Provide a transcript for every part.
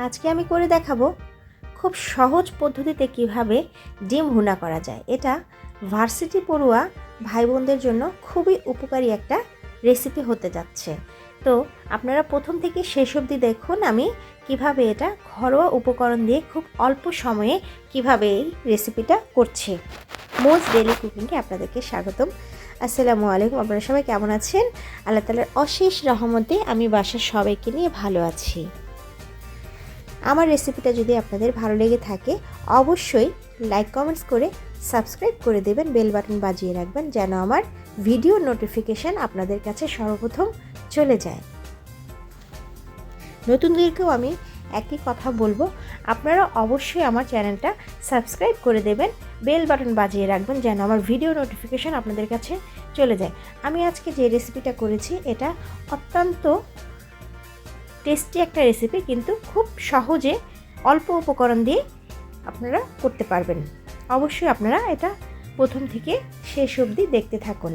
আজকে আমি করে দেখাবো খুব সহজ পদ্ধতিতে কিভাবে ডিম ভুনা করা যায়। এটা ভার্সিটি পড়ুয়া ভাই বোনদের জন্য খুবই উপকারী একটা রেসিপি হতে যাচ্ছে। তো আপনারা প্রথম থেকে শেষ অবধি দেখুন আমি কিভাবে এটা ঘরোয়া উপকরণ দিয়ে খুব অল্প সময়ে কিভাবে এই রেসিপিটা করছি। মোজ ডেইলি কুকিংয়ে আপনাদেরকে স্বাগতম। আসসালামু আলাইকুম। আপনারা সবাই কেমন আছেন? আল্লাহ তাআলার অশেষ রহমতে আমি বাসার সবাইকে নিয়ে ভালো আছি। আমার রেসিপিটা যদি আপনাদের ভালো লেগে থাকে অবশ্যই লাইক কমেন্টস করে সাবস্ক্রাইব করে দেবেন, বেল বাটন বাজিয়ে রাখবেন যেন আমার ভিডিও নোটিফিকেশান আপনাদের কাছে সর্বপ্রথম চলে যায়। নতুনদেরকেও আমি একই কথা বলবো, আপনারা অবশ্যই আমার চ্যানেলটা সাবস্ক্রাইব করে দেবেন, বেল বাটন বাজিয়ে রাখবেন যেন আমার ভিডিও নোটিফিকেশান আপনাদের কাছে চলে যায়। আমি আজকে যে রেসিপিটা করেছি এটা অত্যন্ত টেস্টি একটা রেসিপি, কিন্তু খুব সহজে অল্প উপকরণ দিয়ে আপনারা করতে পারবেন। অবশ্যই আপনারা এটা প্রথম থেকে শেষ অবধি দেখতে থাকুন।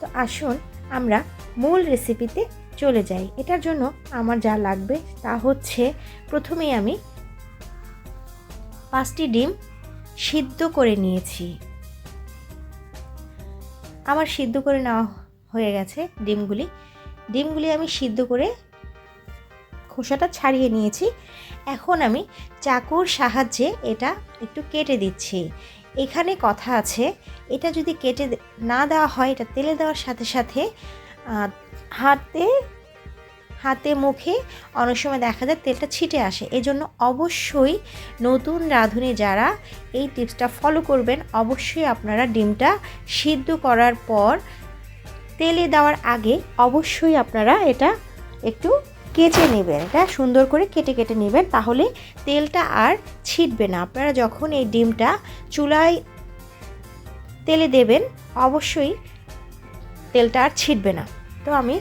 তো আসুন আমরা মূল রেসিপিতে চলে যাই। এটার জন্য আমার যা লাগবে তা হচ্ছে, প্রথমেই আমি 5টি ডিম সিদ্ধ করে নিয়েছি। আমার সিদ্ধ করে নেওয়া হয়ে গেছে ডিমগুলি আমি সিদ্ধ করে খোসাটা ছাড়িয়ে নিয়েছি। এখন আমি চাকুর সাহায্যে এটা একটু কেটে দিচ্ছি। এখানে কথা আছে, এটা যদি কেটে না দেওয়া হয়, এটা তেলে দেওয়ার সাথে সাথে হাতে মুখে অনেক সময় দেখা যায় তেলটা ছিটে আসে। এজন্য অবশ্যই নতুন রাঁধুনি যারা এই টিপসটা ফলো করবেন, অবশ্যই আপনারা ডিমটা সিদ্ধ করার পর তেলে দেওয়ার আগে অবশ্যই আপনারা এটা একটু কেটে নেবেন। এটা সুন্দর করে কেটে নেবেন, তাহলে তেলটা আর ছিটবে না। আপনারা যখন এই ডিমটা চুলায় তেলে দেবেন অবশ্যই তেলটা আর ছিটবে না। তো আমি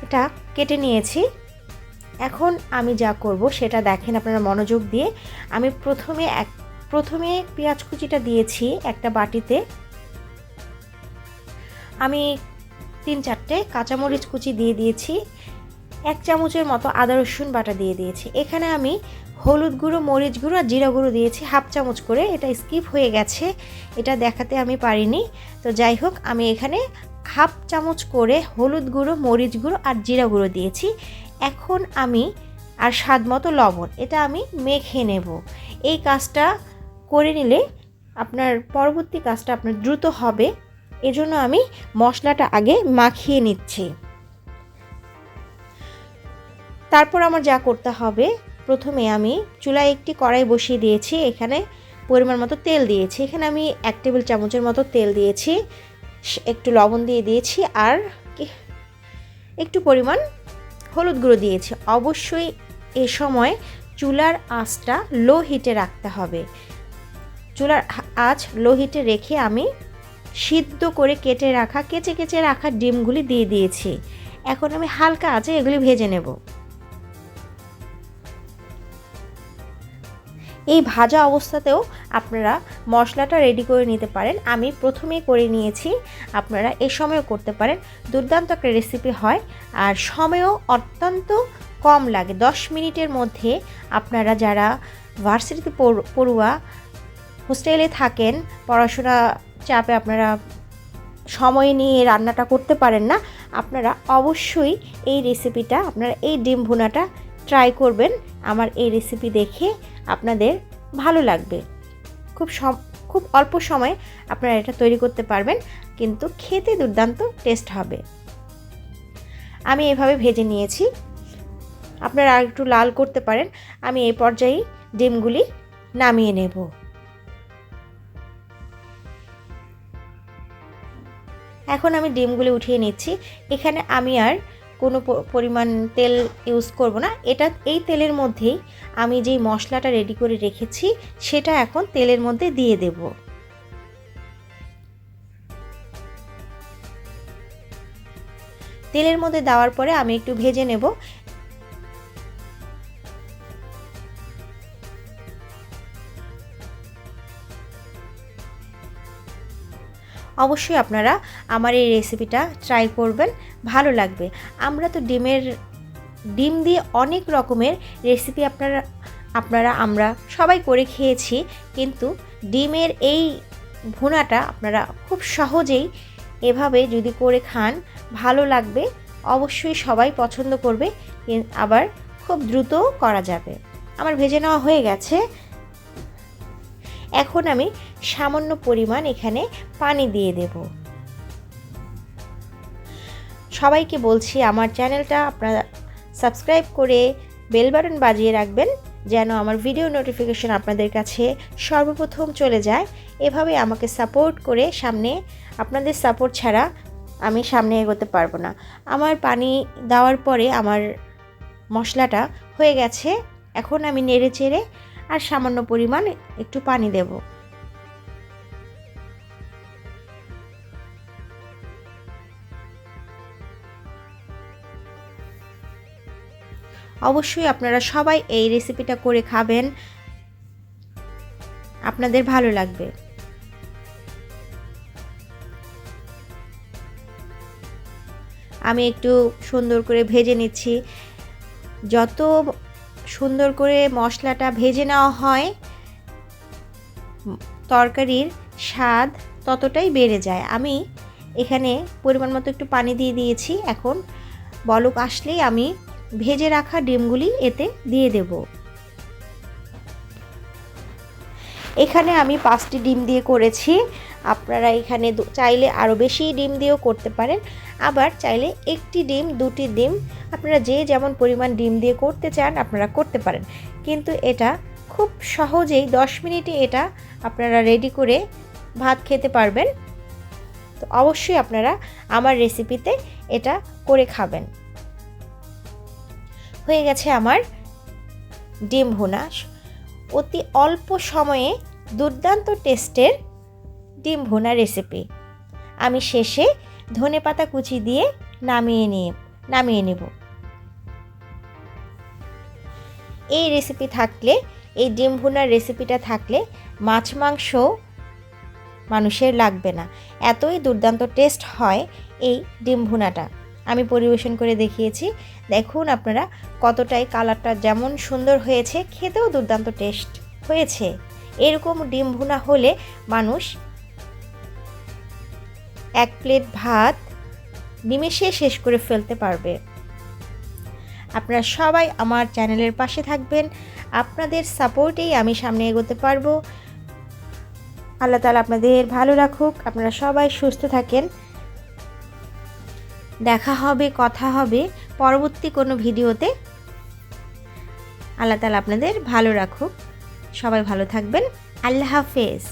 এটা কেটে নিয়েছি। এখন আমি যা করব সেটা দেখেন আপনারা মনোযোগ দিয়ে। আমি প্রথমে পেঁয়াজ কুচিটা দিয়েছি একটা বাটিতে। আমি 3-4টে কাঁচামরিচ কুচি দিয়ে দিয়েছি। 1 চামচের মতো আদা রসুন বাটা দিয়ে দিয়েছি। এখানে আমি হলুদ গুঁড়ো, মরিচ গুঁড়ো আর জিরা গুঁড়ো দিয়েছি 1/2 চামচ করে। এটা স্কিপ হয়ে গেছে, এটা দেখাতে আমি পারিনি। তো যাই হোক, আমি এখানে 1/2 চামচ করে হলুদ গুঁড়ো, মরিচ গুঁড়ো আর জিরা গুঁড়ো দিয়েছি। এখন আমি আর স্বাদ মতো লবণ, এটা আমি মেখে নেব। এই কাজটা করে নিলে আপনার পরবর্তী কাজটা আপনার দ্রুত হবে, এজন্য আমি মশলাটা আগে মাখিয়ে নিচ্ছি। তারপর আমার যা করতে হবে, প্রথমে আমি চুলায় একটি কড়াই বসিয়ে দিয়েছি। এখানে পরিমাণ মতো তেল দিয়েছি। এখানে আমি 1 টেবিল চামচের মতো তেল দিয়েছি, একটু লবণ দিয়ে দিয়েছি আর একটু পরিমাণ হলুদ গুঁড়ো দিয়েছি। অবশ্যই এ সময় চুলার আঁচটা লো হিটে রাখতে হবে। চুলার আঁচ লো হিটে রেখে আমি সিদ্ধ করে কেচে রাখা ডিমগুলি দিয়ে দিয়েছি। এখন আমি হালকা আঁচে এগুলি ভেজে নেব। এই ভাজা অবস্থাতেও আপনারা মশলাটা রেডি করে নিতে পারেন। আমি প্রথমেই করে নিয়েছি, আপনারা এ সময়ও করতে পারেন। দুর্দান্ত একটা রেসিপি হয় আর সময়ও অত্যন্ত কম লাগে। 10 মিনিটের মধ্যে আপনারা যারা ভার্সিটিতে পড়ুয়া, হোস্টেলে থাকেন, পড়াশোনা চাপে আপনারা সময় নিয়ে রান্নাটা করতে পারেন না, আপনারা অবশ্যই এই রেসিপিটা, আপনারা এই ডিম ভুনাটা ট্রাই করবেন। আমার এই রেসিপি দেখে আপনাদের ভালো লাগবে। খুব অল্প সময়ে আপনারা এটা তৈরি করতে পারবেন, কিন্তু খেতে দুর্দান্ত টেস্ট হবে। আমি এভাবে ভেজে নিয়েছি, আপনারা আর একটু লাল করতে পারেন। আমি এই পর্যায়ে ডিমগুলি নামিয়ে নেব। এখন আমি ডিমগুলি উঠিয়ে নিচ্ছি। এখানে আমি আর কোনো পরিমাণ তেল ইউজ করব না। এই তেলের মধ্যেই আমি যেই মশলাটা রেডি করে রেখেছি সেটা এখন তেলের মধ্যে দিয়ে দেব। তেলের মধ্যে দেওয়ার পরে আমি একটু ভেজে নেব। অবশ্যই আপনারা আমার এই রেসিপিটা ট্রাই করবেন, ভালো লাগবে। আমরা তো ডিমের ডিম দিয়ে অনেক রকমের রেসিপি আমরা সবাই করে খেয়েছি, কিন্তু ডিমের এই ভুনাটা আপনারা খুব সহজেই এভাবে যদি করে খান ভালো লাগবে, অবশ্যই সবাই পছন্দ করবে, আবার খুব দ্রুত করা যাবে। আমার ভেজে নেওয়া হয়ে গেছে। এখন আমি সামান্য পরিমাণ এখানে পানি দিয়ে দেব। সবাইকে বলছি আমার চ্যানেলটা আপনারা সাবস্ক্রাইব করে বেল বাটন বাজিয়ে রাখবেন, যেন আমার ভিডিও নোটিফিকেশন আপনাদের কাছে সর্বপ্রথম চলে যায়। এভাবে আমাকে সাপোর্ট করে সামনে, আপনাদের সাপোর্ট ছাড়া আমি সামনে এগোতে পারবো না। আমার পানি দেওয়ার পরে আমার মশলাটা হয়ে গেছে। এখন আমি নেড়ে চেড়ে আর সামান্য পরিমাণ একটু পানি দেব। অবশ্যই আপনারা সবাই এই রেসিপিটা করে খাবেন, আপনাদের ভালো লাগবে। আমি একটু সুন্দর করে ভেজে নিচ্ছি। যত সুন্দর করে মশলাটা ভেজে নেওয়া হয় তরকারির স্বাদ ততটাই বেড়ে যায়। আমি এখানে পরিমাণ মতো একটু পানি দিয়ে দিয়েছি। এখন বলক আসলেই আমি ভেজে রাখা ডিমগুলি এতে দিয়ে দেব। এখানে আমি 5টি ডিম দিয়ে করেছি। আপনারা এখানে চাইলে আরও বেশি ডিম দিয়েও করতে পারেন, আবার চাইলে 1টি ডিম 2টি ডিম আপনারা যে যেমন পরিমাণ ডিম দিয়ে করতে চান আপনারা করতে পারেন। কিন্তু এটা খুব সহজেই 10 মিনিটে এটা আপনারা রেডি করে ভাত খেতে পারবেন। তো অবশ্যই আপনারা আমার রেসিপিতে এটা করে খাবেন। হয়ে গেছে আমার ডিম ভুনা। অতি অল্প সময়ে দুর্দান্ত টেস্টের ডিম ভুনা রেসিপি। আমি শেষে ধনেপাতা কুচি দিয়ে নামিয়ে নেব। এই রেসিপি থাকলে, এই ডিম ভুনার রেসিপিটা থাকলে মাছ মাংস মানুষের লাগবে না, এতই দুর্দান্ত টেস্ট হয় এই ডিম ভুনাটা। আমি পরিবেশন করে দেখিয়েছি, দেখুন আপনারা কতটাই কালারটা যেমন সুন্দর হয়েছে, খেতেও দুর্দান্ত টেস্ট হয়েছে। এরকম ডিম ভুনা হলে মানুষ 1 প্লেট ভাত নিমেষে শেষ করে ফেলতে পারবে। আপনারা সবাই আমার চ্যানেলের পাশে থাকবেন, আপনাদের সাপোর্টেই আমি সামনে এগোতে পারবো। আল্লাহ তাআলা আপনাদের ভালো রাখুক, আপনারা সবাই সুস্থ থাকেন। দেখা হবে, কথা হবে পরবর্তী কোনো ভিডিওতে। আল্লাহ তাআলা আপনাদের ভালো রাখুক, সবাই ভালো থাকবেন। আল্লাহ হাফেজ।